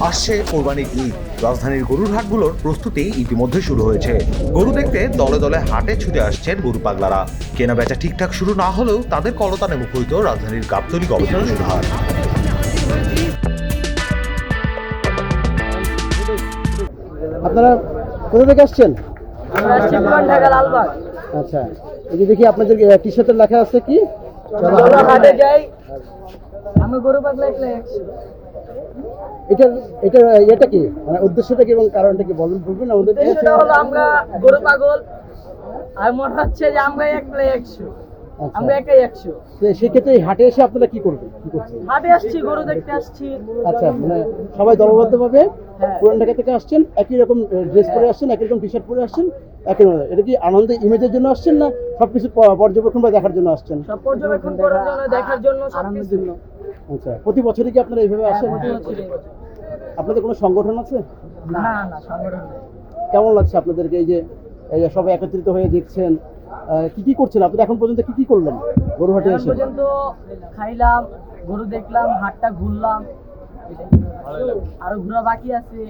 আসছে কোরবানির ঈদ। রাজধানীর গরুর হাটগুলোর প্রস্তুতি ইতিমধ্যে শুরু হয়েছে। গরু দেখতে দলে দলে হাটে ছুটে আসছেন গরু পাগলারা। কেনা বেচা ঠিকঠাক শুরু না হলেও তাদের করতানে মুখরিত রাজধানীর গাবতলী গবেষণা শুরু হাট। আপনারা কোথা থেকে আসছেন? আমরা আসছি পুরান ঢাকা লালবাগ। আচ্ছা, এই যে দেখি আপনাদের টি শার্টে লেখা আছে কি? আমরা হাটে যাই, আমি গরু পাগলা একলা একশো। এটা কি মানে উদ্দেশ্যটা কি এবং কারণটা কি বলবেন আমাদের? সেটা হলো আমরা গরু পাগল, আর মনে হচ্ছে যে আমরা একলা একশো, আমরা একাই একশো। সেক্ষেত্রে এই হাটে এসে আপনারা কি করবেন, কি করছেন? হাটে আসছি, গরু দেখতে আসছি। আচ্ছা, মানে সবাই দলবদ্ধ ভাবে হ্যাঁ। পুরান ঢাকা থেকে আসছেন, একই রকম ড্রেস পরে আসছেন, একই রকম টি শার্ট পরে আসছেন, একই রকম। এটা কি আনন্দ ইমেজের জন্য আসছেন না সবকিছু পর্যবেক্ষণ বা দেখার জন্য আসছেন? সব পর্যবেক্ষণ করার জন্য, দেখার জন্য, আনন্দের জন্য। আচ্ছা, প্রতি বছরই কি আপনারা এইভাবে আসেন? আপনাদের কোনো সংগঠন আছে? না না, সংগঠন নেই। কেমন লাগছে আপনাদেরকে এই যে সবাই একত্রিত হয়ে দেখছেন? কি কি করছেন আপনারা এখন পর্যন্ত, কি কি করলেন গরু হাটে এখন এসে? পর্যন্ত খাইলাম, গরু দেখলাম, হাটটা ঘুরলাম, আরো ঘোরা বাকি আছে।